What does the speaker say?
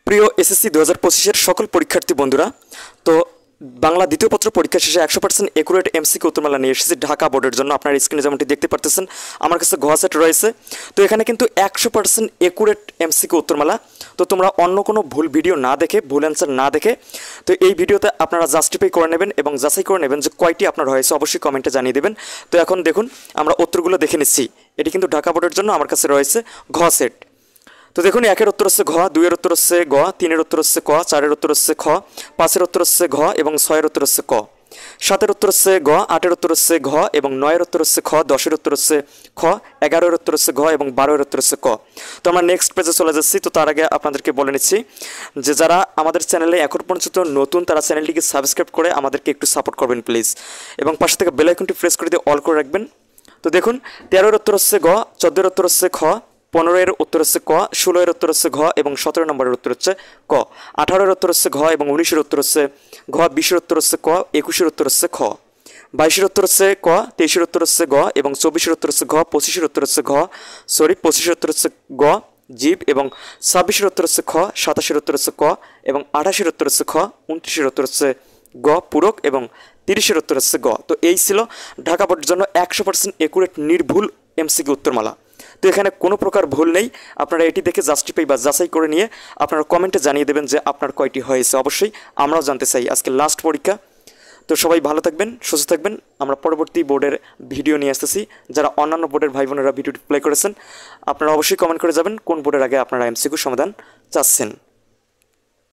প্রিয় এসএসসি 2025-এর সকল পরীক্ষার্থী বন্ধুরা, তো বাংলা দ্বিতীয় পত্র পরীক্ষা শেষে 100% একুরেট এমসিকিউ উত্তরমালা নিয়ে এসেছি ঢাকা বোর্ডের জন্য। আপনার স্ক্রিনে যেমনটি দেখতে পারতেছেন আমার কাছে ঘ সেট রয়েছে। তো এখানে কিন্তু 100% একুরেট এমসিকিউ উত্তরমালা। তো তোমরা অন্য কোনো ভুল ভিডিও না দেখে, ভুল অ্যান্সার না দেখে, তো এই ভিডিওতে আপনারা জাস্টিফাই করে নেবেন এবং যাচাই করে নেবেন যে কয়টি আপনার হয়েছে, অবশ্যই কমেন্টে জানিয়ে দেবেন। তো এখন দেখুন আমরা উত্তরগুলো দেখে নিচ্ছি। এটি কিন্তু ঢাকা বোর্ডের জন্য আমার কাছে রয়েছে ঘ সেট। তো দেখুন, একের উত্তর হচ্ছে ঘ, দুইয়ের উত্তর হচ্ছে গ, তিনের উত্তর হচ্ছে ক, চারের উত্তর হচ্ছে খ, পাঁচের উত্তর হচ্ছে ঘ এবং ছয়ের উত্তর হচ্ছে ক, সাতের উত্তর হচ্ছে গ, আটের উত্তর হচ্ছে ঘ এবং নয়ের উত্তর হচ্ছে খ, দশের উত্তর হচ্ছে খ, 11-এর উত্তর হচ্ছে ঘ এবং 12-এর উত্তর হচ্ছে ক। তো আমরা নেক্সট পেজে চলে যাচ্ছি। তো তার আগে আপনাদেরকে বলে নিচ্ছি যে যারা আমাদের চ্যানেলে এখন পর্যন্ত নতুন, তারা চ্যানেলটিকে সাবস্ক্রাইব করে আমাদেরকে একটু সাপোর্ট করবেন প্লিজ, এবং পাশে থেকে বেল আইকনটি প্রেস করে দিয়ে অল করে রাখবেন। তো দেখুন, 13-এর উত্তর হচ্ছে গ, 14-এর উত্তর হচ্ছে খ, 15-এর উত্তর হচ্ছে ক, 16-এর উত্তর হচ্ছে ঘ এবং 17 নম্বরের উত্তর হচ্ছে ক, 18-এর উত্তর হচ্ছে ঘ এবং 19-এর উত্তর হচ্ছে ঘ, 20-এর উত্তর হচ্ছে ক, 21-এর উত্তর হচ্ছে খ, 22-এর উত্তর হচ্ছে ক, 23-এর উত্তর হচ্ছে গ এবং 24-এর উত্তর হচ্ছে ঘ, 25-এর উত্তর হচ্ছে ঘ, 25-এর উত্তর হচ্ছে গ জীব এবং 26-এর উত্তর হচ্ছে খ, 27-এর উত্তর হচ্ছে ক এবং 28-এর উত্তর হচ্ছে খ, 29-এর উত্তর হচ্ছে গ পূরক এবং 30-এর উত্তর হচ্ছে গ। তো এই ছিল ঢাকা বোর্ডের জন্য 100% একুরেট নির্ভুল এমসিকিউ উত্তরমালা। তো এখানে কোনো প্রকার ভুল নেই। আপনারা এটি দেখে জাস্টিফাই বা যাচাই করে নিয়ে আপনারা কমেন্টে জানিয়ে দেবেন যে আপনার কয়টি হয়েছে। অবশ্যই আমরাও জানতে চাই। আজকে লাস্ট পরীক্ষা। তো সবাই ভালো থাকবেন, সুস্থ থাকবেন। আমরা পরবর্তী বোর্ডের ভিডিও নিয়ে আসতেছি। যারা অন্যান্য বোর্ডের ভাই বোনেরা ভিডিওটি প্লে করেছেন, আপনারা অবশ্যই কমেন্ট করে যাবেন কোন বোর্ডের আগে আপনারা এমসিকিউ সমাধান চাচ্ছেন।